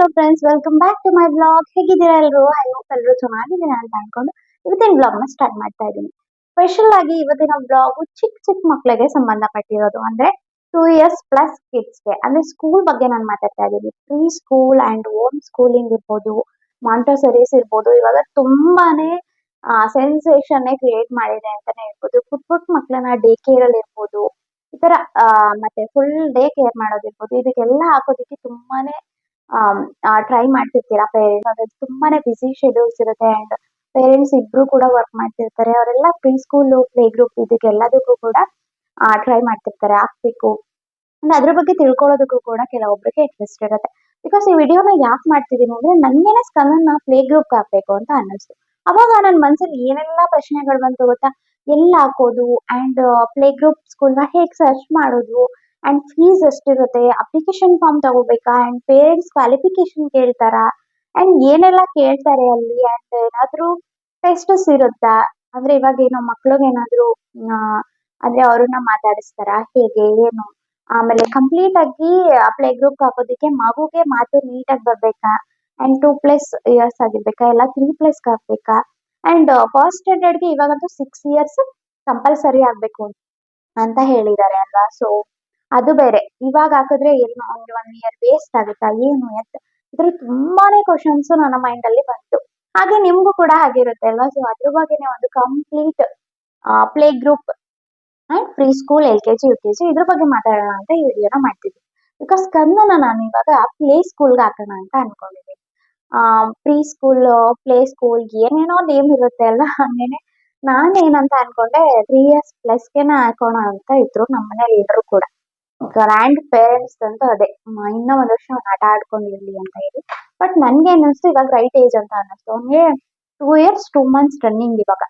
Hello friends, welcome back to my blog. ಹೇಗಿದ್ದೀರಾ ಎಲ್ಲರೂ? I hope ಎಲ್ಲರೂ ಚೆನ್ನಾಗಿದ್ದೀರಾ ಅಂತ ಅನ್ಕೊಂಡು ಇವತ್ತಿನ ಬ್ಲಾಗ್ ನ ಸ್ಟಾರ್ಟ್ ಮಾಡ್ತಾ ಇದ್ದೀನಿ. ಸ್ಪೆಷಲ್ ಆಗಿ ಇವತ್ತಿನ ಬ್ಲಾಗ್ ಚಿಕ್ಕ ಚಿಕ್ಕ ಮಕ್ಕಳಿಗೆ ಸಂಬಂಧಪಟ್ಟಿರೋದು, ಅಂದ್ರೆ 2 ಇಯರ್ಸ್ ಪ್ಲಸ್ ಕಿಡ್ಸ್ಗೆ, ಅಂದ್ರೆ ಸ್ಕೂಲ್ ಬಗ್ಗೆ ನಾನು ಮಾತಾಡ್ತಾ ಇದ್ದೀನಿ. Pre school and home schooling ಇರ್ಬೋದು, ಮಾಂಟೋಸರೀಸ್ ಇರ್ಬೋದು, ಇವಾಗ ತುಂಬಾನೇ ಸೆನ್ಸೇಷನ್ ಕ್ರಿಯೇಟ್ ಮಾಡಿದೆ ಅಂತಾನೆ ಹೇಳ್ಬೋದು. ಪುಟ್ ಪುಟ್ ಮಕ್ಕಳನ್ನ ಡೇ ಕೇರ್ ಅಲ್ಲಿ ಇರ್ಬೋದು, ಈ ತರ ಮತ್ತೆ ಫುಲ್ ಡೇ ಕೇರ್ ಮಾಡೋದಿರ್ಬೋದು, ಇದಕ್ಕೆಲ್ಲ ಹಾಕೋದಿಕ್ಕೆ ತುಂಬಾನೇ ಟ್ರೈ ಮಾಡ್ತಿರ್ತೀರಾ ಪೇರೆಂಟ್ಸ್. ಅದ್ರಲ್ಲಿ ತುಂಬಾನೇ ಬಿಸಿ ಶೆಡ್ಯೂಲ್ಸ್ ಇರುತ್ತೆ ಅಂಡ್ ಪೇರೆಂಟ್ಸ್ ಇಬ್ರು ಕೂಡ ವರ್ಕ್ ಮಾಡ್ತಿರ್ತಾರೆ. ಅವರೆಲ್ಲ ಪ್ರೀ ಸ್ಕೂಲ್ ಪ್ಲೇ ಗ್ರೂಪ್ ಇದಕ್ಕೆಲ್ಲದಕ್ಕೂ ಕೂಡ ಟ್ರೈ ಮಾಡ್ತಿರ್ತಾರೆ ಹಾಕ್ಬೇಕು. ಅಂದ್ರೆ ಅದ್ರ ಬಗ್ಗೆ ತಿಳ್ಕೊಳ್ಳೋದಕ್ಕೂ ಕೂಡ ಕೆಲವೊಬ್ಬರಿಗೆ ಇಂಟ್ರೆಸ್ಟ್ ಇರುತ್ತೆ. ಬಿಕಾಸ್ ಈ ವಿಡಿಯೋನ ಯಾಕೆ ಮಾಡ್ತಿದ್ದೀನಿ ಅಂದ್ರೆ ನನ್ಗೇನೆ ಸ್ಕಂದನ್ನ ಪ್ಲೇ ಗ್ರೂಪ್ ಹಾಕ್ಬೇಕು ಅಂತ ಅನ್ನಿಸ್ತು. ಅವಾಗ ನನ್ನ ಮನ್ಸಲ್ಲಿ ಏನೆಲ್ಲ ಪ್ರಶ್ನೆಗಳು ಬಂತು ಗೊತ್ತಾ? ಎಲ್ಲಿ ಹಾಕೋದು ಅಂಡ್ ಪ್ಲೇ ಗ್ರೂಪ್ ಸ್ಕೂಲ್ನ ಹೇಗ್ ಸರ್ಚ್ ಮಾಡೋದು ಅಂಡ್ ಫೀಸ್ ಎಷ್ಟಿರುತ್ತೆ, ಅಪ್ಲಿಕೇಶನ್ ಫಾರ್ಮ್ ತಗೋಬೇಕಾ ಅಂಡ್ ಪೇರೆಂಟ್ಸ್ ಕ್ವಾಲಿಫಿಕೇಶನ್ ಕೇಳ್ತಾರಾ ಅಂಡ್ ಏನೆಲ್ಲ ಕೇಳ್ತಾರೆ ಅಲ್ಲಿ ಅಂಡ್ ಏನಾದ್ರೂ ಟೆಸ್ಟ್ಸ್ ಇರುತ್ತಾ? ಅಂದ್ರೆ ಇವಾಗ ಏನೋ ಮಕ್ಳಿಗೆ ಏನಾದ್ರು ಅಂದ್ರೆ ಅವ್ರನ್ನ ಮಾತಾಡಿಸ್ತಾರಾ, ಹೇಗೆ ಏನು? ಆಮೇಲೆ ಕಂಪ್ಲೀಟ್ ಆಗಿ ಪ್ಲೇ ಗ್ರೂಪ್ ಹಾಕೋದಿಕ್ಕೆ ಮಗುಗೆ ಮಾತು ನೀಟಾಗಿ ಬರ್ಬೇಕಾ ಅಂಡ್ 2+ ಇಯರ್ಸ್ ಆಗಿರ್ಬೇಕಾ, ಇಲ್ಲ 3+ ಹಾಕ್ಬೇಕಾ ಅಂಡ್ ಫಸ್ಟ್ ಸ್ಟ್ಯಾಂಡರ್ಡ್ಗೆ ಇವಾಗಂತೂ 6 ಇಯರ್ಸ್ ಕಂಪಲ್ಸರಿ ಆಗ್ಬೇಕು ಅಂತ ಹೇಳಿದ್ದಾರೆ ಅಲ್ವಾ? ಸೊ ಅದು ಬೇರೆ. ಇವಾಗ ಹಾಕಿದ್ರೆ ಏನು ಅವ್ನಿಗೆ 1 ಇಯರ್ ವೇಸ್ಟ್ ಆಗುತ್ತಾ ಏನು ಅಂತ ಇದ್ರ ತುಂಬಾನೇ ಕ್ವಶನ್ಸ್ ನನ್ನ ಮೈಂಡ್ ಅಲ್ಲಿ ಬಂತು. ಹಾಗೆ ನಿಮ್ಗೂ ಕೂಡ ಹಾಗಿರುತ್ತೆ ಅಲ್ವಾ? ಸೊ ಅದ್ರ ಬಗ್ಗೆನೇ ಒಂದು complete play group and pre school LKG UKG ಇದ್ರ ಬಗ್ಗೆ ಮಾತಾಡೋಣ ಅಂತ ಈ ವಿಡಿಯೋನ ಮಾಡ್ತಿದ್ವಿ. ಬಿಕಾಸ್ ಕಂದನ ನಾನು ಇವಾಗ ಪ್ಲೇ ಸ್ಕೂಲ್ಗೆ ಹಾಕೋಣ ಅಂತ ಅನ್ಕೊಂಡಿದ್ದೀನಿ. ಪ್ರೀ ಸ್ಕೂಲ್, ಪ್ಲೇ ಸ್ಕೂಲ್ ಏನೇನೋ ನೇಮ್ ಇರುತ್ತೆ ಅಲ್ಲ, ಹಂಗೇನೆ ನಾನೇನಂತ ಅನ್ಕೊಂಡೆ 3 ಇಯರ್ಸ್+ಗೆನ ಹಾಕೋಣ ಅಂತ ಇದ್ರು ನಮ್ಮ ಮನೇಲಿ ಎಲ್ಲರೂ ಕೂಡ. ಗ್ರ್ಯಾಂಡ್ ಪೇರೆಂಟ್ಸ್ ಅಂತೂ ಅದೇ ಇನ್ನೂ ಒಂದ್ ವರ್ಷ ಅವ್ನು ಆಟ ಆಡ್ಕೊಂಡಿರ್ಲಿ ಅಂತ ಹೇಳಿ. ಬಟ್ ನನ್ಗೆ ಅನ್ನಿಸ್ತು ಇವಾಗ ರೈಟ್ ಏಜ್ ಅಂತ ಅನ್ನಿಸ್ತು. ಅವ್ನಿಗೆ 2 ಇಯರ್ಸ್ 2 ಮಂತ್ಸ್ ರನ್ನಿಂಗ್ ಇವಾಗ.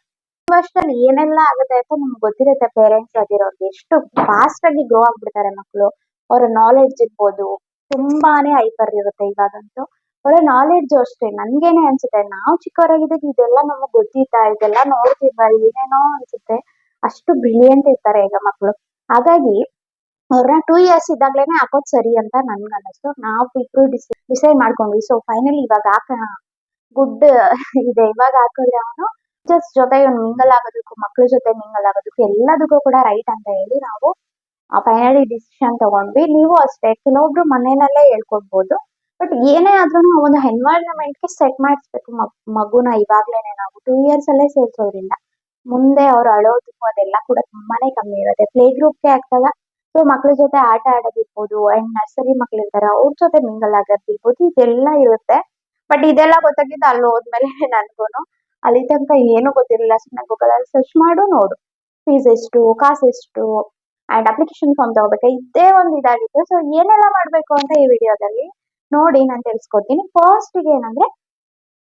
ವರ್ಷದಲ್ಲಿ ಏನೆಲ್ಲ ಆಗುತ್ತೆ ಅಂತ ನಿಮ್ಗೆ ಗೊತ್ತಿರುತ್ತೆ. ಪೇರೆಂಟ್ಸ್ ಆಗಿರೋರ್ಗೆ ಎಷ್ಟು ಫಾಸ್ಟ್ ಆಗಿ ಗ್ರೋ ಆಗ್ಬಿಡ್ತಾರೆ ಮಕ್ಕಳು. ಅವರ ನಾಲೆಡ್ಜ್ ಇರ್ಬೋದು ತುಂಬಾನೇ ಹೈಪರ್ ಇರುತ್ತೆ ಇವಾಗಂತೂ. ಅವರ ನಾಲೆಡ್ಜ್ ಅಷ್ಟೇ ನನ್ಗೇನೆ ಅನ್ಸುತ್ತೆ, ನಾವು ಚಿಕ್ಕವರಾಗಿದ್ದಾಗ ಇದೆಲ್ಲ ನಮಗ್ ಗೊತ್ತಿತ್ತಾ, ಇದೆಲ್ಲ ನೋಡ್ತಿದ್ವಾ, ಏನೇನೋ ಅನ್ಸುತ್ತೆ. ಅಷ್ಟು ಬ್ರಿಲಿಯಂಟ್ ಇರ್ತಾರೆ ಈಗ ಮಕ್ಕಳು. ಹಾಗಾಗಿ ಅವ್ರನ್ನ 2 ಇಯರ್ಸ್ ಇದ್ದಾಗ್ಲೇನೆ ಹಾಕೋದ್ ಸರಿ ಅಂತ ನನ್ಗೆ ಅನ್ನಿಸ್ತು. ನಾವು ಇಬ್ರು ಡಿಸೈಡ್ ಮಾಡ್ಕೊಂಡ್ವಿ. ಸೊ ಫೈನಲಿ ಇವಾಗ ಹಾಕೋಣ, ಗುಡ್ ಇದೆ. ಇವಾಗ ಹಾಕಿದ್ರೆ ಅವನು ಟೀಚರ್ಸ್ ಜೊತೆ ಇವ್ನು ಮಿಂಗಲ್ ಆಗೋದಕ್ಕೂ, ಮಕ್ಳ ಜೊತೆ ಮಿಂಗಲ್ ಆಗೋದಕ್ಕೂ ಎಲ್ಲದಕ್ಕೂ ಕೂಡ ರೈಟ್ ಅಂತ ಹೇಳಿ ನಾವು ಫೈನಲಿ ಡಿಸಿಷನ್ ತಗೊಂಡ್ವಿ. ನೀವು ಅಷ್ಟೇ, ಕೆಲವೊಬ್ರು ಮನೆಯಲ್ಲೇ ಹೇಳ್ಕೊಡ್ಬೋದು. ಬಟ್ ಏನೇ ಆದ್ರೂ ಒಂದು ಎನ್ವೈರನ್ಮೆಂಟ್ಗೆ ಸೆಟ್ ಮಾಡಿಸ್ಬೇಕು ಮಗುನ ಇವಾಗ್ಲೇನೆ. ನಾವು 2 ಇಯರ್ಸ್ ಅಲ್ಲೇ ಸೇರ್ಸೋದ್ರಿಂದ ಮುಂದೆ ಅವ್ರು ಅಳೋದಕ್ಕೂ ಅದೆಲ್ಲ ಕೂಡ ತುಂಬಾನೇ ಕಮ್ಮಿ ಇರುತ್ತೆ. ಪ್ಲೇ ಗ್ರೂಪ್ಗೆ ಹಾಕಿದಾಗ ಸೊ ಮಕ್ಳ ಜೊತೆ ಆಟ ಆಡೋದಿರ್ಬೋದು ಅಂಡ್ ನರ್ಸರಿ ಮಕ್ಳು ಇರ್ತಾರೆ ಅವ್ರ ಜೊತೆ ಮಿಂಗಲ್ ಆಗೋದಿರ್ಬೋದು, ಇದೆಲ್ಲ ಇರುತ್ತೆ. ಬಟ್ ಇದೆಲ್ಲ ಗೊತ್ತಾಗಿದ್ದು ಅಲ್ಲಿ ಹೋದ್ಮೇಲೆ ನನ್ಗೂನು. ಅಲ್ಲಿ ತನಕ ಏನು ಗೊತ್ತಿರಲಿಲ್ಲ. ಸುಮ್ಮನೆ ಗೂಗಲಲ್ಲಿ ಸರ್ಚ್ ಮಾಡು, ನೋಡು ಫೀಸ್ ಎಷ್ಟು, ಕಾಸು ಎಷ್ಟು ಅಂಡ್ ಅಪ್ಲಿಕೇಶನ್ ಫಾರ್ಮ್ ತಗೋಬೇಕಾ, ಇದೇ ಒಂದು ಇದಾಗಿತ್ತು. ಸೊ ಏನೆಲ್ಲ ಮಾಡ್ಬೇಕು ಅಂತ ಈ ವಿಡಿಯೋದಲ್ಲಿ ನೋಡಿ ನಾನು ತಿಳಿಸ್ಕೊಡ್ತೀನಿ. ಫಸ್ಟಿಗೆ ಏನಂದ್ರೆ,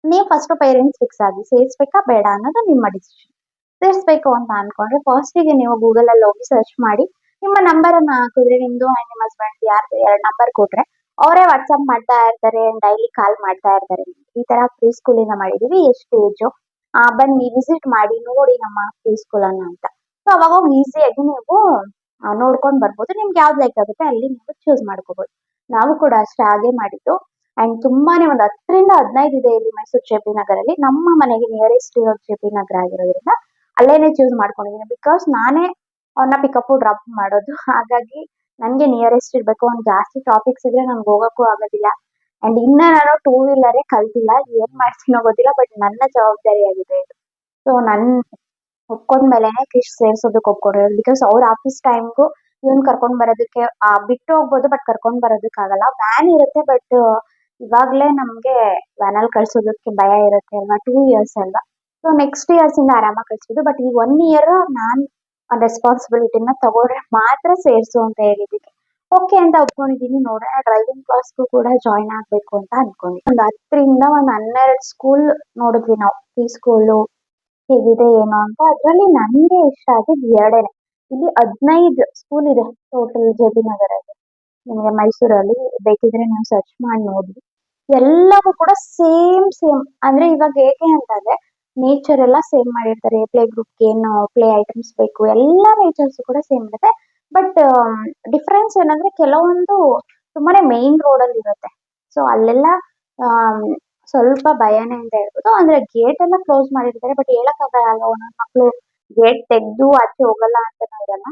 ನೀವು ಫಸ್ಟ್ ಪೇರೆಂಟ್ಸ್ ಫಿಕ್ಸ್ ಆಗಿ ಸೇರಿಸ್ಬೇಕಾ ಬೇಡ ಅನ್ನೋದು ನಿಮ್ಮ ಡಿಸಿಷನ್. ಸೇರಿಸ್ಬೇಕು ಅಂತ ಅನ್ಕೊಂಡ್ರೆ ಫಸ್ಟಿಗೆ ನೀವು ಗೂಗಲ್ ಅಲ್ಲಿ ಹೋಗಿ ಸರ್ಚ್ ಮಾಡಿ ನಿಮ್ಮ ನಂಬರ್ ಅನ್ನ ಹಾಕಿದ್ರೆ, ನಿಮ್ದು ಅಂಡ್ ನಿಮ್ಮ ಹಸ್ಬೆಂಡ್ ಯಾರ್ದು 2 ನಂಬರ್ ಕೊಟ್ರೆ ಅವರೇ ವಾಟ್ಸ್ಆಪ್ ಮಾಡ್ತಾ ಇರ್ತಾರೆ, ಡೈಲಿ ಕಾಲ್ ಮಾಡ್ತಾ ಇರ್ತಾರೆ. ಈ ತರ ಪ್ರೀ ಸ್ಕೂಲಿಂದ ಮಾಡಿದೀವಿ, ಎಷ್ಟು ಏಜು, ಬನ್ನಿ ವಿಸಿಟ್ ಮಾಡಿ ನೋಡಿ ನಮ್ಮ ಪ್ರೀ ಸ್ಕೂಲ್ ಅನ್ನ ಅಂತ. ಸೊ ಅವಾಗ ಈಸಿಯಾಗಿ ನೀವು ನೋಡ್ಕೊಂಡ್ ಬರ್ಬೋದು. ನಿಮ್ಗೆ ಯಾವ್ದು ಲೈಕ್ ಆಗುತ್ತೆ ಅಲ್ಲಿ ನೀವು ಚೂಸ್ ಮಾಡ್ಕೋಬಹುದು. ನಾವು ಕೂಡ ಅಷ್ಟೇ ಹಾಗೆ ಮಾಡಿದ್ದು. ಅಂಡ್ ತುಂಬಾನೇ ಒಂದು 10 ರಿಂದ 15 ಇದೆ ಇಲ್ಲಿ ಮೈಸೂರು JP ನಗರಲ್ಲಿ. ನಮ್ಮ ಮನೆಗೆ ನಿಯರೆಸ್ಟ್ ಇರೋ JP ನಗರ ಆಗಿರೋದ್ರಿಂದ ಅಲ್ಲೇನೆ ಚೂಸ್ ಮಾಡ್ಕೊಂಡಿದ್ದೀನಿ. ಬಿಕಾಸ್ ನಾನೇ ಅವ್ರನ್ನ ಪಿಕಪ್ ಡ್ರಾಪ್ ಮಾಡೋದು, ಹಾಗಾಗಿ ನನ್ಗೆ ನಿಯರೆಸ್ಟ್ ಇರ್ಬೇಕು. ಅವ್ನು ಜಾಸ್ತಿ ಟ್ರಾಫಿಕ್ಸ್ ಇದ್ರೆ ನನ್ಗೆ ಹೋಗಕ್ಕೂ ಆಗೋದಿಲ್ಲ. ಅಂಡ್ ಇನ್ನ ನಾನು 2 ವೀಲರೇ ಕಲ್ತಿಲ್ಲ, ಏನ್ ಮಾಡ್ತೀನೋ ಗೊತ್ತಿಲ್ಲ. ಬಟ್ ನನ್ನ ಜವಾಬ್ದಾರಿ ಆಗಿದೆ ಇದು. ಸೊ ನನ್ ಒಪ್ಕೊಂಡ್ಮೇಲೆನೆ ಕ್ರಿಶ್ ಸೇರ್ಸೋದಕ್ಕೆ ಒಪ್ಕೊಂಡಿರೋದು. ಬಿಕಾಸ್ ಅವ್ರ ಆಫೀಸ್ ಟೈಮ್ಗೂ ಇವನ್ ಕರ್ಕೊಂಡ್ ಬರೋದಕ್ಕೆ ಬಿಟ್ಟು ಹೋಗ್ಬೋದು, ಬಟ್ ಕರ್ಕೊಂಡ್ ಬರೋದಕ್ಕೆ ಆಗಲ್ಲ. ವ್ಯಾನ್ ಇರುತ್ತೆ, ಬಟ್ ಇವಾಗ್ಲೇ ನಮ್ಗೆ ವ್ಯಾನ್ ಅಲ್ಲಿ ಕಳ್ಸೋದಕ್ಕೆ ಭಯ ಇರುತ್ತೆ ಅಲ್ವಾ, 2 ಇಯರ್ಸ್ ಅಲ್ವಾ. ಸೊ ನೆಕ್ಸ್ಟ್ ಇಯರ್ಸ್ ಇಂದ ಆರಾಮಾಗಿ ಕಳ್ಸ್ಬೋದು. ಬಟ್ ಈ 1 ಇಯರ್ ನಾನ್ ರೆಸ್ಪಾನ್ಸಿಬಿಲಿಟಿನ ತಗೊಂಡ್ರೆ ಮಾತ್ರ ಸೇರ್ಸು ಅಂತ ಹೇಳಿದಕ್ಕೆ ಓಕೆ ಅಂತ ಒಪ್ಕೊಂಡಿದೀನಿ. ನೋಡೋಣ, ಡ್ರೈವಿಂಗ್ ಕ್ಲಾಸ್ಗೂ ಕೂಡ ಜಾಯಿನ್ ಆಗ್ಬೇಕು ಅಂತ ಅನ್ಕೊಂಡಿದ್ದೀನಿ. ಒಂದು 10 ರಿಂದ 12 ಸ್ಕೂಲ್ ನೋಡಿದ್ವಿ ನಾವು, ಪ್ರೀ ಸ್ಕೂಲು ಹೇಗಿದೆ ಏನೋ ಅಂತ. ಅದ್ರಲ್ಲಿ ನನ್ಗೆ ಇಷ್ಟ ಆಗಿದ್ 2. ಇಲ್ಲಿ 15 ಸ್ಕೂಲ್ ಇದೆ ಟೋಟಲ್ JP ನಗರಲ್ಲಿ. ನಿಮ್ಗೆ ಮೈಸೂರಲ್ಲಿ ಬೇಕಿದ್ರೆ ನೀವು ಸರ್ಚ್ ಮಾಡಿ ನೋಡಿ. ಎಲ್ಲವೂ ಕೂಡ ಸೇಮ್ ಸೇಮ್. ಅಂದ್ರೆ ಇವಾಗ ಹೇಗೆ ಅಂತಂದ್ರೆ ನೇಚರ್ ಎಲ್ಲ ಸೇಮ್ ಮಾಡಿರ್ತಾರೆ. ಪ್ಲೇ ಗ್ರೂಪ್ಗೆ ಏನು ಪ್ಲೇ ಐಟಮ್ಸ್ ಬೇಕು, ಎಲ್ಲ ನೇಚರ್ಸ್ ಕೂಡ ಸೇಮ್ ಇರುತ್ತೆ. ಬಟ್ ಡಿಫ್ರೆನ್ಸ್ ಏನಂದ್ರೆ ಕೆಲವೊಂದು ತುಂಬಾನೇ ಮೇನ್ ರೋಡ್ ಅಲ್ಲಿ ಇರುತ್ತೆ. ಸೊ ಅಲ್ಲೆಲ್ಲ ಆಮ್, ಸ್ವಲ್ಪ ಭಯನೇ ಅಂತ ಹೇಳ್ಬೋದು. ಅಂದ್ರೆ ಗೇಟ್ ಎಲ್ಲ ಕ್ಲೋಸ್ ಮಾಡಿರ್ತಾರೆ, ಬಟ್ ಹೇಳಕ್ಕಾಗಲ್ಲ ಅಲ್ವಾ, ಒಂದೊಂದ್ ಮಕ್ಳು ಗೇಟ್ ತೆಗ್ದು ಆಚೆ ಹೋಗಲ್ಲ ಅಂತಾನೂ ಇರಲ್ಲ.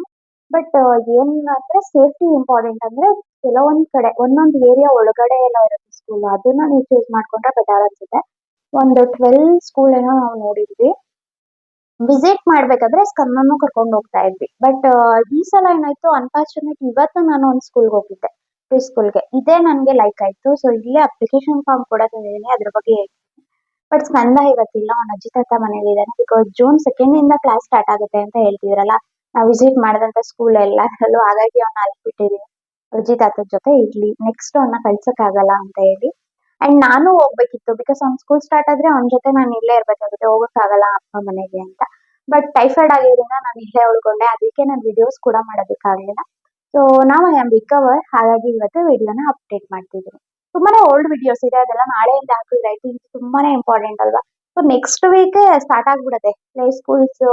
ಬಟ್ ಏನ್ ಅಂದ್ರೆ ಸೇಫ್ಟಿ ಇಂಪಾರ್ಟೆಂಟ್. ಅಂದ್ರೆ ಕೆಲವೊಂದ್ ಕಡೆ ಒಂದೊಂದ್ ಏರಿಯಾ ಒಳಗಡೆ ಎಲ್ಲ ಇರುತ್ತೆ ಸ್ಕೂಲ್, ಅದನ್ನ ನೀವು ಚೂಸ್ ಮಾಡ್ಕೊಂಡ್ರೆ ಬೆಟರ್ ಅನ್ಸುತ್ತೆ. ಒಂದು 12 ಸ್ಕೂಲ್ ಏನೋ ನಾವು ನೋಡಿದ್ವಿ. ವಿಸಿಟ್ ಮಾಡ್ಬೇಕಾದ್ರೆ ಸ್ಕಂದನ್ನು ಕರ್ಕೊಂಡು ಹೋಗ್ತಾ ಇದ್ವಿ. ಬಟ್ ಈ ಸಲ ಏನಾಯ್ತು, ಅನ್ಫಾರ್ಚುನೇಟ್ ಇವತ್ತು ನಾನು ಒಂದು ಸ್ಕೂಲ್ಗೆ ಹೋಗಿದ್ದೆ, ಪ್ರೀ ಸ್ಕೂಲ್ಗೆ. ಇದೇ ನನ್ಗೆ ಲೈಕ್ ಆಯ್ತು. ಸೊ ಇಲ್ಲೇ ಅಪ್ಲಿಕೇಶನ್ ಫಾರ್ಮ್ ಕೂಡ ತಂದಿದ್ದೀನಿ, ಅದ್ರ ಬಗ್ಗೆ ಬಟ್ ಸ್ಕಂದ ಇವತ್ತಿಲ್ಲ, ಅವ್ನ ಅಜ್ಜಿ ತಾತ ಮನೇಲಿ ಇದ್ದಾನೆ. ಬಿಕಾಸ್ ಜೂನ್ 2 ಇಂದ ಕ್ಲಾಸ್ ಸ್ಟಾರ್ಟ್ ಆಗುತ್ತೆ ಅಂತ ಹೇಳ್ತಿದ್ರಲ್ಲ, ನಾವು ವಿಸಿಟ್ ಮಾಡಿದಂತ ಸ್ಕೂಲ್ ಎಲ್ಲದರಲ್ಲೂ. ಹಾಗಾಗಿ ಅವ್ನ ಅಲ್ಲಿ ಬಿಟ್ಟಿದೀನಿ, ಅಜ್ಜಿ ತಾತದ ಜೊತೆ ಇರ್ಲಿ, ನೆಕ್ಸ್ಟ್ ಅವ್ನ ಕಳ್ಸಕ್ ಆಗಲ್ಲ ಅಂತ ಹೇಳಿ. ಅಂಡ್ ನಾನು ಹೋಗ್ಬೇಕಿತ್ತು, ಬಿಕಾಸ್ ಅವ್ನ್ ಸ್ಕೂಲ್ ಸ್ಟಾರ್ಟ್ ಆದ್ರೆ ಅವ್ನ ಜೊತೆ ನಾನು ಇಲ್ಲೇ ಇರ್ಬೇಕಾಗುತ್ತೆ, ಹೋಗಕ್ಕಾಗಲ್ಲ ಅಪ್ಪ ಮನೆಗೆ ಅಂತ. ಬಟ್ ಟೈಫಾಯ್ಡ್ ಆಗಿರೋದ್ರಿಂದ ನಾನು ಇಲ್ಲೇ ಉಳ್ಕೊಂಡೆ, ಅದಕ್ಕೆ ನಾನು ವಿಡಿಯೋಸ್ ಕೂಡ ಮಾಡೋದಕ್ಕಾಗಲಿಲ್ಲ. ಸೊ ನಾವು ಐ ಆಮ್ ರಿಕವರ್, ಹಾಗಾಗಿ ಇವತ್ತು ವಿಡಿಯೋನ ಅಪ್ಡೇಟ್ ಮಾಡ್ತಿದ್ದೀನಿ. ತುಂಬಾನೇ ಓಲ್ಡ್ ವಿಡಿಯೋಸ್ ಇದೆ, ಅದೆಲ್ಲ ನಾಳೆಯಿಂದ ಹಾಕಿದ್ರೆ ಐ ಥಿಂಕ್ ತುಂಬಾನೇ ಇಂಪಾರ್ಟೆಂಟ್ ಅಲ್ವಾ. ಸೊ ನೆಕ್ಸ್ಟ್ ವೀಕ್ ಸ್ಟಾರ್ಟ್ ಆಗ್ಬಿಡುತ್ತೆ ಪ್ಲೇ ಸ್ಕೂಲ್ಸ್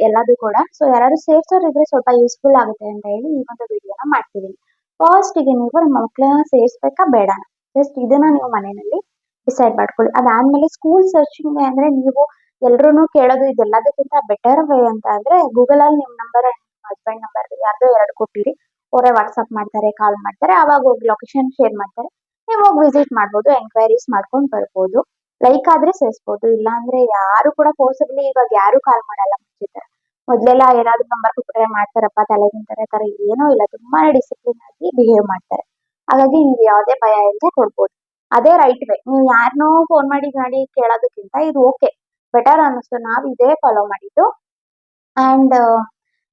ಎಲ್ಲದೂ ಕೂಡ. ಸೊ ಯಾರು ಸೇರ್ಸೋರು ಇದ್ರೆ ಸ್ವಲ್ಪ ಯೂಸ್ಫುಲ್ ಆಗುತ್ತೆ ಅಂತ ಹೇಳಿ ಈ ಒಂದು ವಿಡಿಯೋನ ಮಾಡ್ತಿದ್ದೀನಿ. ಫಸ್ಟ್ ಗೆ ನೀವು ನಿಮ್ಮ ಮಕ್ಕಳನ್ನ ಸೇರಿಸ್ಬೇಕಾ ಬೇಡ, ಜಸ್ಟ್ ಇದನ್ನ ನೀವು ಮನೆಯಲ್ಲಿ ಡಿಸೈಡ್ ಮಾಡ್ಕೊಳ್ಳಿ. ಅದಾದ್ಮೇಲೆ ಸ್ಕೂಲ್ ಸರ್ಚಿಂಗ್ ಅಂದ್ರೆ ನೀವು ಎಲ್ರು ಕೇಳೋದು ಇದೆಲ್ಲದಕ್ಕಿಂತ ಬೆಟರ್ ವೇ ಅಂತ ಅಂದ್ರೆ ಗೂಗಲ್ ಅಲ್ಲಿ ನಿಮ್ ನಂಬರ್ ಅಂಡ್ ಹಸ್ಬೆಂಡ್ ನಂಬರ್ ಯಾರ್ದೋ ಎರಡು ಕೊಟ್ಟಿರಿ, ಅವರೇ ವಾಟ್ಸ್ಆಪ್ ಮಾಡ್ತಾರೆ, ಕಾಲ್ ಮಾಡ್ತಾರೆ, ಅವಾಗ ಹೋಗಿ ಲೊಕೇಶನ್ ಶೇರ್ ಮಾಡ್ತಾರೆ, ನೀವು ಹೋಗಿ ವಿಸಿಟ್ ಮಾಡ್ಬೋದು, ಎಂಕ್ವೈರೀಸ್ ಮಾಡ್ಕೊಂಡು ಬರ್ಬೋದು. ಲೈಕ್ ಆದ್ರೆ ಸೇರಿಸ್ಬೋದು, ಇಲ್ಲ ಅಂದ್ರೆ ಯಾರು ಕೂಡ ಫೋರ್ಸಬ್ಲಿ ಇವಾಗ ಯಾರು ಕಾಲ್ ಮಾಡಲ್ಲ ಮುಂಚಿತ. ಮೊದ್ಲೆಲ್ಲ ಏನಾದ್ರು ನಂಬರ್ ಕೊಟ್ರೆ ಮಾಡ್ತಾರಪ್ಪ, ತಲೆ ತಿಂತಾರೆ ತರ ಏನೂ ಇಲ್ಲ, ತುಂಬಾನೇ ಡಿಸಿಪ್ಲಿನ್ ಆಗಿ ಬಿಹೇವ್ ಮಾಡ್ತಾರೆ. ಹಾಗಾಗಿ ನೀವು ಯಾವುದೇ ಭಯ ಇಲ್ಲದೆ ಕೊಡ್ಬೋದು, ಅದೇ ರೈಟ್ ವೇ. ನೀವು ಯಾರನ್ನೋ ಫೋನ್ ಮಾಡಿ ಕೇಳೋದಕ್ಕಿಂತ ಇದು ಓಕೆ, ಬೆಟರ್ ಅನ್ನಿಸ್ತು, ನಾವ್ ಇದೇ ಫಾಲೋ ಮಾಡಿದ್ದು. ಅಂಡ್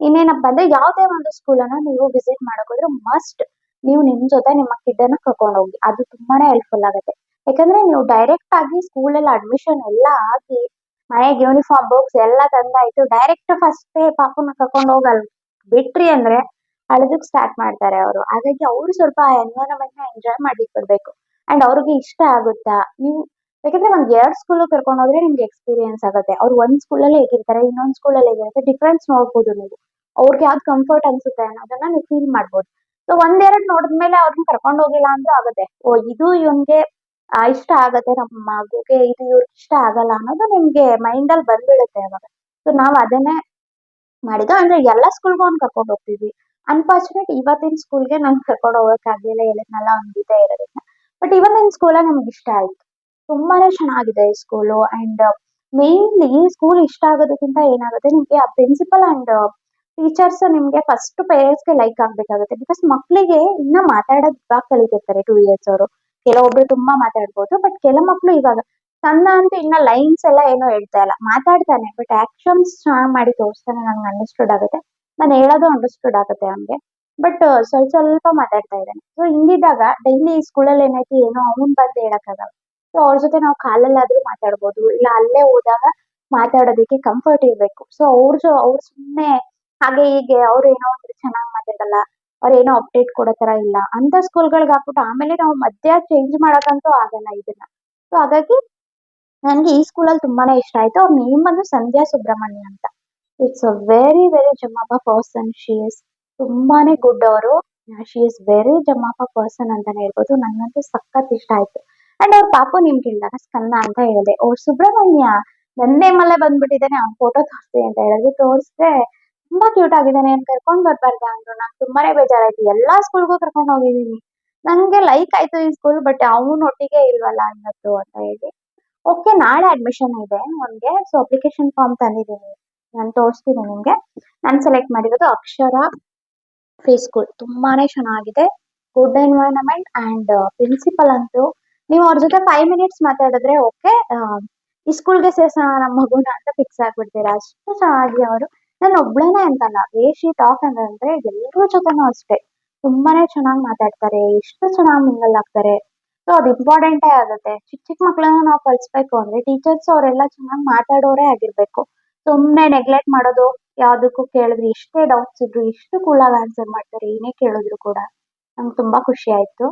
ಇನ್ನೇನಪ್ಪ ಅಂದ್ರೆ ಯಾವ್ದೇ ಒಂದು ಸ್ಕೂಲನ್ನ ನೀವು ವಿಸಿಟ್ ಮಾಡಕ್ ಹೋದ್ರೆ ಮಸ್ಟ್ ನೀವು ನಿಮ್ ಜೊತೆ ನಿಮ್ಮ ಕಿಡ್ ಅನ್ನ ಕರ್ಕೊಂಡು ಹೋಗಿ, ಅದು ತುಂಬಾನೇ ಹೆಲ್ಪ್ಫುಲ್ ಆಗುತ್ತೆ. ಯಾಕಂದ್ರೆ ನೀವು ಡೈರೆಕ್ಟ್ ಆಗಿ ಸ್ಕೂಲಲ್ಲಿ ಅಡ್ಮಿಷನ್ ಎಲ್ಲ ಆಗಿ ಮನೆಗೆ ಯೂನಿಫಾರ್ಮ್ ಬುಕ್ಸ್ ಎಲ್ಲ ತಂದಾಯ್ತು, ಡೈರೆಕ್ಟ್ ಫಸ್ಟ್ ಪಾಪನ ಕರ್ಕೊಂಡು ಹೋಗಲ್ ಬಿಟ್ರಿ ಅಂದ್ರೆ ಅಳದಕ್ ಸ್ಟಾರ್ಟ್ ಮಾಡ್ತಾರೆ ಅವರು. ಹಾಗಾಗಿ ಅವ್ರು ಸ್ವಲ್ಪ ಎನ್ವೈರನ್ಮೆಂಟ್ ನ ಎಂಜಾಯ್ ಮಾಡ್ಲಿಕ್ಕೆ ಬಿಡ್ಬೇಕು. ಅಂಡ್ ಅವ್ರಿಗೆ ಇಷ್ಟ ಆಗುತ್ತಾ ನೀವು, ಯಾಕಂದ್ರೆ ಒಂದ್ 2 ಸ್ಕೂಲ್ ಕರ್ಕೊಂಡು ಹೋದ್ರೆ ನಿಮ್ಗೆ ಎಕ್ಸ್ಪೀರಿಯನ್ಸ್ ಆಗುತ್ತೆ. ಅವ್ರು ಒಂದ್ ಸ್ಕೂಲಲ್ಲಿ ಹೇಗಿರ್ತಾರೆ, ಇನ್ನೊಂದ್ ಸ್ಕೂಲಲ್ಲಿ ಹೇಗಿರುತ್ತೆ, ಡಿಫ್ರೆನ್ಸ್ ನೋಡ್ಬೋದು ನೀವು. ಅವ್ರಿಗೆ ಯಾವ್ದು ಕಂಫರ್ಟ್ ಅನ್ಸುತ್ತೆ ಅನ್ನೋದನ್ನ ನೀವು ಫೀಲ್ ಮಾಡ್ಬೋದು. ಸೊ ಒಂದೆರಡು ನೋಡಿದ್ಮೇಲೆ ಅವ್ರನ್ನ ಕರ್ಕೊಂಡು ಹೋಗಿಲ್ಲ ಅಂದ್ರೂ ಆಗುತ್ತೆ, ಓ ಇದು ಇವನ್ಗೆ ಇಷ್ಟ ಆಗತ್ತೆ, ನಮ್ಮ ಮಗುಗೆ ಇದು ಇವ್ರಿಗೆ ಇಷ್ಟ ಆಗಲ್ಲ ಅನ್ನೋದು ನಿಮ್ಗೆ ಮೈಂಡ್ ಅಲ್ಲಿ ಬಂದ್ಬಿಡುತ್ತೆ ಅವಾಗ. ಸೊ ನಾವ್ ಅದನ್ನೇ ಮಾಡಿದ್ದು. ಅಂದ್ರೆ ಎಲ್ಲಾ ಸ್ಕೂಲ್ಗೂ ಅವ್ನ್ ಕರ್ಕೊಂಡು ಹೋಗ್ತಿದ್ವಿ. ಅನ್ಫಾರ್ಚುನೇಟ್ ಇವತ್ತಿನ ಸ್ಕೂಲ್ಗೆ ನಾನ್ ಕರ್ಕೊಂಡು ಹೋಗಕ್ ಆಗ್ಲಿಲ್ಲ, ಹೇಳಿದ್ನಲ್ಲ ಅವ್ನ್ ಇದೆ ಇರೋದನ್ನ. ಬಟ್ ಇವತ್ತಿನ ಸ್ಕೂಲ್ ನಮ್ಗೆ ಇಷ್ಟ ಆಯ್ತು, ತುಂಬಾನೇ ಚೆನ್ನಾಗಿದೆ ಈ ಸ್ಕೂಲು. ಅಂಡ್ ಮೇನ್ಲಿ ಸ್ಕೂಲ್ ಇಷ್ಟ ಆಗೋದಕ್ಕಿಂತ ಏನಾಗುತ್ತೆ, ನಿಮ್ಗೆ ಆ ಪ್ರಿನ್ಸಿಪಲ್ ಅಂಡ್ ಟೀಚರ್ಸ್ ನಿಮ್ಗೆ ಫಸ್ಟ್ ಪೇರೆಂಟ್ಸ್ಗೆ ಲೈಕ್ ಆಗ್ಬೇಕಾಗುತ್ತೆ. ಬಿಕಾಸ್ ಮಕ್ಳಿಗೆ ಇನ್ನ ಮಾತಾಡೋದ್ ಇವಾಗ ಕಲಿತಿರ್ತಾರೆ 2 ಇಯರ್ಸ್ ಅವರು. ಕೆಲವೊಬ್ರು ತುಂಬಾ ಮಾತಾಡ್ಬೋದು, ಬಟ್ ಕೆಲ ಮಕ್ಳು ಇವಾಗ ಸಣ್ಣ ಅಂತ ಇನ್ನ ಲೈನ್ಸ್ ಎಲ್ಲ ಏನೋ ಹೇಳ್ತಾ ಇಲ್ಲ, ಮಾತಾಡ್ತಾನೆ ಬಟ್ ಆಕ್ಷನ್ಸ್ ಚೆನ್ನಾಗಿ ಮಾಡಿ ತೋರಿಸ್ತಾನೆ, ನಂಗೆ ಅಂಡರ್ಸ್ಟುಡ್ ಆಗುತ್ತೆ, ನಾನು ಹೇಳೋದು ಅಂಡರ್ಸ್ಟುಡ್ ಆಗುತ್ತೆ ಅವ್ನಿಗೆ. ಬಟ್ ಸ್ವಲ್ಪ ಮಾತಾಡ್ತಾ ಇದ್ದಾನೆ. ಸೊ ಹಿಂಗಿದ್ದಾಗ ಡೈಲಿ ಸ್ಕೂಲಲ್ಲಿ ಏನಾಯ್ತು ಏನೋ ಅವ್ನ್ ಬಂದು ಹೇಳಕ್ಕಾಗಲ್ಲ. ಸೊ ಅವ್ರ ಜೊತೆ ನಾವು ಕಾಲಲ್ಲಾದ್ರೂ ಮಾತಾಡ್ಬೋದು, ಇಲ್ಲ ಅಲ್ಲೇ ಹೋದಾಗ ಮಾತಾಡೋದಕ್ಕೆ ಕಂಫರ್ಟ್ ಇರ್ಬೇಕು. ಸೊ ಅವ್ರು ಸುಮ್ನೆ ಹಾಗೆ ಹೀಗೆ ಅವ್ರು ಏನೋ ಒಂದು ಚೆನ್ನಾಗಿ ಮಾತಾಡಲ್ಲ, ಅವ್ರ ಏನೋ ಅಪ್ಡೇಟ್ ಕೊಡೋ ತರ ಇಲ್ಲ ಅಂತ ಸ್ಕೂಲ್ಗಳಿಗೆ ಹಾಕ್ಬಿಟ್ಟು ಆಮೇಲೆ ನಾವು ಮಧ್ಯ ಚೇಂಜ್ ಮಾಡಕ್ಕಂತೂ ಆಗಲ್ಲ ಇದನ್ನ. ಸೊ ಹಾಗಾಗಿ ನನ್ಗೆ ಈ ಸ್ಕೂಲಲ್ಲಿ ತುಂಬಾನೇ ಇಷ್ಟ ಆಯ್ತು. ಅವ್ರ ನೇಮ್ ಬಂದು ಸಂಧ್ಯಾ ಸುಬ್ರಹ್ಮಣ್ಯ ಅಂತ. ಇಟ್ಸ್ ಅ ವೆರಿ ವೆರಿ ಜಮಾಪ ಪರ್ಸನ್, ಶಿ ಇಸ್ ತುಂಬಾನೇ ಗುಡ್ ಅವರು. ಶಿ ಇಸ್ ವೆರಿ ಜಮಾಪ ಪರ್ಸನ್ ಅಂತಾನೆ ಹೇಳ್ಬೋದು. ನಂಗಂತೂ ಸಖತ್ ಇಷ್ಟ ಆಯ್ತು. ಅಂಡ್ ಅವ್ರ ಪಾಪು ನಿಮ್ಗೆ ಹೇಳಿದಾಗ ಸ್ಕಂದ ಅಂತ ಹೇಳಿದೆ, ಅವ್ರ ಸುಬ್ರಹ್ಮಣ್ಯ ನನ್ನ ನೇಮಲ್ಲೇ ಬಂದ್ಬಿಟ್ಟಿದ್ದಾನೆ, ಅವ್ನ ಫೋಟೋ ತೋರಿಸ್ತೀನಿ ಅಂತ ಹೇಳಿದ್ರು, ತೋರಿಸ್ದೆ. ತುಂಬಾ ಕ್ಯೂಟ್ ಆಗಿದ್ದಾನೆ, ಏನ್ ಕರ್ಕೊಂಡ್ ಬರ್ಬಾರ್ದ ಅಂದ್ರು. ನಂಗೆ ತುಂಬಾನೇ ಬೇಜಾರಾಯ್ತು, ಎಲ್ಲಾ ಸ್ಕೂಲ್ಗೂ ಕರ್ಕೊಂಡು ಹೋಗಿದೀನಿ, ನಂಗೆ ಲೈಕ್ ಆಯ್ತು ಈ ಸ್ಕೂಲ್, ಬಟ್ ಅವನು ಒಟ್ಟಿಗೆ ಇಲ್ವಲ್ಲ ಇವತ್ತು ಅಂತ ಹೇಳಿ. ಓಕೆ, ನಾಳೆ ಅಡ್ಮಿಷನ್ ಇದೆ ಅವ್ನ್ಗೆ. ಸೊ ಅಪ್ಲಿಕೇಶನ್ ಫಾರ್ಮ್ ತಂದಿದ್ದೀನಿ, ನಾನು ತೋರಿಸ್ತೀನಿ ನಿಮ್ಗೆ. ನಾನು ಸೆಲೆಕ್ಟ್ ಮಾಡಿರೋದು ಅಕ್ಷರ ಫ್ರೀ ಸ್ಕೂಲ್. ತುಂಬಾನೇ ಚೆನ್ನಾಗಿದೆ, ಗುಡ್ ಎನ್ವೈರನ್ಮೆಂಟ್. ಅಂಡ್ ಪ್ರಿನ್ಸಿಪಲ್ ಅಂತೂ ನೀವು ಅವ್ರ ಜೊತೆ 5 minutes ಮಾತಾಡಿದ್ರೆ ಓಕೆ, ಈ ಸ್ಕೂಲ್ಗೆ ಸೇರ್ಸೋಣ ನಮ್ಮ ಮಗುನ ಅಂತ ಫಿಕ್ಸ್ ಆಗ್ಬಿಡ್ತೀರಾ, ಅಷ್ಟು ಚೆನ್ನಾಗಿ ಅವರು. ನಾನು ಒಬ್ಳೇನೆ ಅಂತಲ್ಲ, ವೇ ಶಿ ಟಾಕ್ ಅಂದ್ರೆ ಎಲ್ಲರ ಜೊತೆನೂ ಅಷ್ಟೇ ತುಂಬಾನೇ ಚೆನ್ನಾಗಿ ಮಾತಾಡ್ತಾರೆ, ಎಷ್ಟು ಚೆನ್ನಾಗಿ ಮಿಂಗಲ್ ಆಗ್ತಾರೆ. ಸೊ ಅದು ಇಂಪಾರ್ಟೆಂಟೇ ಆಗುತ್ತೆ. ಚಿಕ್ಕ ಚಿಕ್ಕ ಮಕ್ಳನ್ನ ನಾವು ಕಳ್ಸ್ಬೇಕು ಅಂದ್ರೆ ಟೀಚರ್ಸ್ ಅವರೆಲ್ಲ ಚೆನ್ನಾಗಿ ಮಾತಾಡೋರೇ ಆಗಿರ್ಬೇಕು. ಸುಮ್ನೆ ನೆಗ್ಲೆಕ್ಟ್ ಮಾಡೋದು, ಯಾವ್ದಕ್ಕೂ ಕೇಳಿದ್ರೆ ಎಷ್ಟೇ ಡೌಟ್ಸ್ ಇದ್ರು ಎಷ್ಟು ಕೂಲ್ ಆಗಿ ಆನ್ಸರ್ ಮಾಡ್ತಾರೆ, ಏನೇ ಕೇಳಿದ್ರು ಕೂಡ. ನಂಗೆ ತುಂಬಾ ಖುಷಿ ಆಯ್ತು.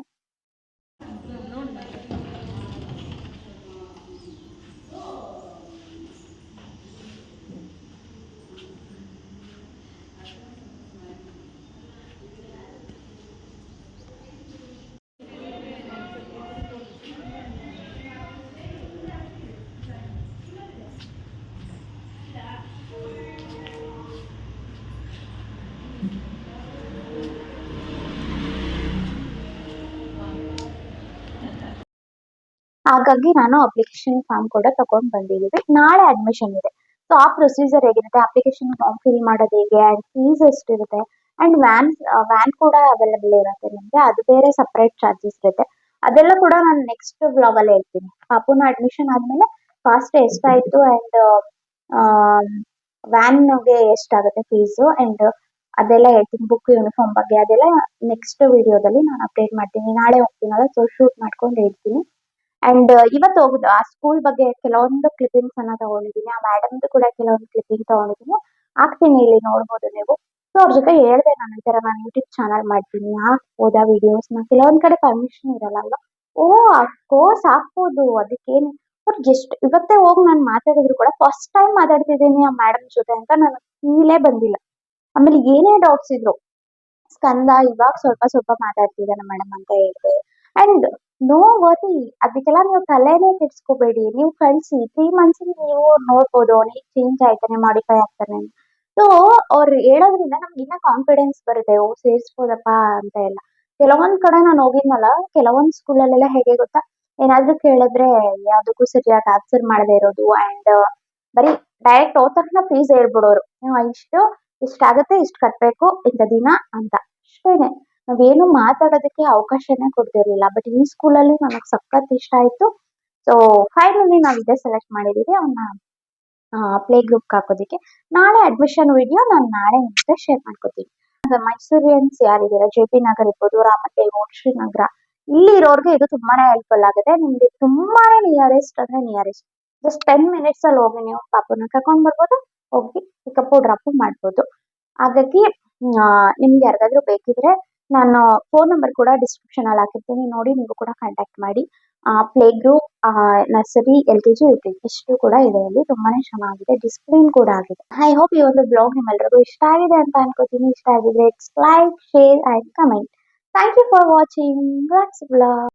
ಹಾಗಾಗಿ ನಾನು ಅಪ್ಲಿಕೇಶನ್ ಫಾರ್ಮ್ ಕೂಡ ತಗೊಂಡ್ ಬಂದಿದ್ದೀವಿ. ನಾಳೆ ಅಡ್ಮಿಷನ್ ಇದೆ. ಸೊ ಆ ಪ್ರೊಸೀಜರ್ ಹೇಗಿರುತ್ತೆ, ಅಪ್ಲಿಕೇಶನ್ ಫಾರ್ಮ್ ಫಿಲ್ ಮಾಡೋದು ಹೇಗೆ ಅಂಡ್ ಫೀಸ್ ಎಷ್ಟಿರುತ್ತೆ ಅಂಡ್ ವ್ಯಾನ್ ಕೂಡ ಅವೈಲೇಬಲ್ ಇರುತ್ತೆ ನಿಮ್ಗೆ. ಅದು ಬೇರೆ ಸಪರೇಟ್ ಚಾರ್ಜಸ್ ಇರುತ್ತೆ. ಅದೆಲ್ಲ ಕೂಡ ನಾನು ನೆಕ್ಸ್ಟ್ ವ್ಲಾಗ್ ಅಲ್ಲಿ ಹೇಳ್ತೀನಿ. ಪಾಪುನ ಅಡ್ಮಿಷನ್ ಆದ್ಮೇಲೆ ಕಾಸ್ಟ್ ಎಷ್ಟಾಯ್ತು ಅಂಡ್ ವ್ಯಾನ್ಗೆ ಎಷ್ಟಾಗುತ್ತೆ ಫೀಸು ಅಂಡ್ ಅದೆಲ್ಲ ಹೇಳ್ತೀನಿ. ಬುಕ್ ಯೂನಿಫಾರ್ಮ್ ಬಗ್ಗೆ ಅದೆಲ್ಲ ನೆಕ್ಸ್ಟ್ ವಿಡಿಯೋದಲ್ಲಿ ನಾನು ಅಪ್ಡೇಟ್ ಮಾಡ್ತೀನಿ. ನಾಳೆ ಹೋಗ್ತೀನಲ್ಲ, ಸೊ ಶೂಟ್ ಮಾಡ್ಕೊಂಡು ಹೇಳ್ತೀನಿ. ಅಂಡ್ ಇವತ್ತು ಹೋಗುದು ಆ ಸ್ಕೂಲ್ ಬಗ್ಗೆ ಕೆಲವೊಂದು ಕ್ಲಿಪ್ಪಿಂಗ್ಸ್ ಅನ್ನ ತಗೊಂಡಿದ್ದೀನಿ. ಆ ಮೇಡಮ್ದು ಕೂಡ ಕೆಲವೊಂದು ಕ್ಲಿಪ್ಪಿಂಗ್ ತಗೊಂಡಿದ್ದೀನಿ. ಹಾಕ್ತೀನಿ, ಇಲ್ಲಿ ನೋಡ್ಬೋದು ನೀವು. ಸೊ ಅವ್ರ ಜೊತೆ ಹೇಳ್ದೆ, ನಾನು ಈ ತರ ನಾನು ಯೂಟ್ಯೂಬ್ ಚಾನಲ್ ಮಾಡ್ತೀನಿ, ಹಾಕ್ಬೋದಾ ವಿಡಿಯೋಸ್ನ. ಕೆಲವೊಂದ್ ಕಡೆ ಪರ್ಮಿಷನ್ ಇರಲ್ಲ ಅಲ್ವಾ. ಓ ಅಫ್ಕೋರ್ಸ್ ಹಾಕ್ಬೋದು, ಅದಕ್ಕೇನು. ಅವ್ರು ಜಸ್ಟ್ ಇವತ್ತೇ ಹೋಗಿ ನಾನು ಮಾತಾಡಿದ್ರು ಕೂಡ ಫಸ್ಟ್ ಟೈಮ್ ಮಾತಾಡ್ತಿದ್ದೀನಿ ಆ ಮೇಡಮ್ ಜೊತೆ ಅಂತ ನನಗೆ ಫೀಲೇ ಬಂದಿಲ್ಲ. ಆಮೇಲೆ ಏನೇ ಡೌಟ್ಸ್ ಇದ್ರು, ಸ್ಕಂದ ಇವಾಗ ಸ್ವಲ್ಪ ಸ್ವಲ್ಪ ಮಾತಾಡ್ತಿದ್ದಾನೆ ಮೇಡಮ್ ಅಂತ ಹೇಳಿದೆ. ಅಂಡ್ ನೋ ವರಿ, ಅದಕ್ಕೆಲ್ಲ ನೀವು ತಲೆನೇ ಕೆಡ್ಸ್ಕೋಬೇಡಿ. ನೀವು ಕಳ್ಸಿ 3 ಮಂತ್ಸ್ ನೀವು ನೋಡ್ಬೋದು ಅವನಿಗೆ ಚೇಂಜ್ ಆಯ್ತಾನೆ, ಮಾಡಿಫೈ ಆಗ್ತಾನೆ. ಸೊ ಅವ್ರು ಹೇಳೋದ್ರಿಂದ ನಮ್ಗೆ ಇನ್ನ ಕಾನ್ಫಿಡೆನ್ಸ್ ಬರುತ್ತೆ, ಓ ಸೇರ್ಸ್ಬೋದಪ್ಪ ಅಂತ ಎಲ್ಲ. ಕೆಲವೊಂದ್ ಕಡೆ ನಾನು ಹೋಗಿದ್ನಲ್ಲ, ಕೆಲವೊಂದ್ ಸ್ಕೂಲಲ್ಲೆಲ್ಲ ಹೇಗೆ ಗೊತ್ತಾ, ಏನಾದ್ರೂ ಕೇಳಿದ್ರೆ ಯಾವ್ದಕ್ಕೂ ಸರಿಯಾಗಿ ಆನ್ಸರ್ ಮಾಡದೇ ಇರೋದು ಅಂಡ್ ಬರೀ ಡೈರೆಕ್ಟ್ ಹೋದ ತಕ್ಷಣ ಫೀಸ್ ಹೇಳ್ಬಿಡೋರು. ಇಷ್ಟಾಗತ್ತೆ, ಇಷ್ಟ ಕಟ್ಬೇಕು ಇಂಥ ದಿನ ಅಂತ, ಅಷ್ಟೇನೆ. ನಾವೇನು ಮಾತಾಡೋದಕ್ಕೆ ಅವಕಾಶನೇ ಕೊಡ್ತಿರ್ಲಿಲ್ಲ. ಬಟ್ ಈ ಸ್ಕೂಲಲ್ಲಿ ನನಗೆ ಸಖತ್ ಇಷ್ಟ ಆಯ್ತು. ಸೊ ಫೈನಲಿ ನಾವು ಇದೇ ಸೆಲೆಕ್ಟ್ ಮಾಡಿದೀವಿ ಅವನ್ನ ಪ್ಲೇ ಗ್ರೂಪ್ ಹಾಕೋದಕ್ಕೆ. ನಾಳೆ ಅಡ್ಮಿಷನ್ ವಿಡಿಯೋ ನಾನು ನಾಳೆ ನಿಮಗೆ ಶೇರ್ ಮಾಡ್ಕೋತೀನಿ. ಮೈಸೂರಿಯನ್ಸ್ ಯಾರಿದ್ದೀರಾ, JP ನಗರ್ ಇರ್ಬೋದು, ರಾಮಟೆ ರೋಡ್, ಶ್ರೀನಗರ, ಇಲ್ಲಿ ಇರೋರ್ಗೆ ಇದು ತುಂಬಾನೇ ಹೆಲ್ಪ್ಫುಲ್ ಆಗುತ್ತೆ. ನಿಮ್ಗೆ ತುಂಬಾನೇ ನಿಯರೆಸ್ಟ್ ಅಂದ್ರೆ ನಿಯರೆಸ್ಟ್, ಜಸ್ಟ್ 10 minutes ಅಲ್ಲಿ ಹೋಗಿ ನೀವು ಪಾಪುನ ಕರ್ಕೊಂಡ್ ಬರ್ಬೋದು, ಹೋಗಿ ಪಿಕಪ್ ಡ್ರಾಪ್ ಮಾಡ್ಬೋದು. ಹಾಗಾಗಿ ನಿಮ್ಗೆ ಯಾರಿಗಾದ್ರೂ ಬೇಕಿದ್ರೆ ನಾನು ಫೋನ್ ನಂಬರ್ ಕೂಡ ಡಿಸ್ಕ್ರಿಪ್ಷನ್ ಅಲ್ಲಿ ಹಾಕಿರ್ತೀನಿ, ನೋಡಿ ನೀವು ಕೂಡ ಕಾಂಟ್ಯಾಕ್ಟ್ ಮಾಡಿ. Play group, nursery, LKG, UKG ಇಷ್ಟು ಕೂಡ ಇದೆ ಇಲ್ಲಿ. ತುಂಬಾನೇ ಚೆನ್ನಾಗಿದೆ, ಡಿಸಿಪ್ಲಿನ್ ಕೂಡ ಆಗಿದೆ. ಐ ಹೋಪ್ ಈ ಒಂದು ಬ್ಲಾಗ್ ನಿಮ್ಮೆಲ್ಲರಿಗೂ ಇಷ್ಟ ಆಗಿದೆ ಅಂತ ಅನ್ಕೋತೀನಿ. ಇಷ್ಟ ಆಗಿದ್ರೆ like, share and comment. Thank you for watching blog.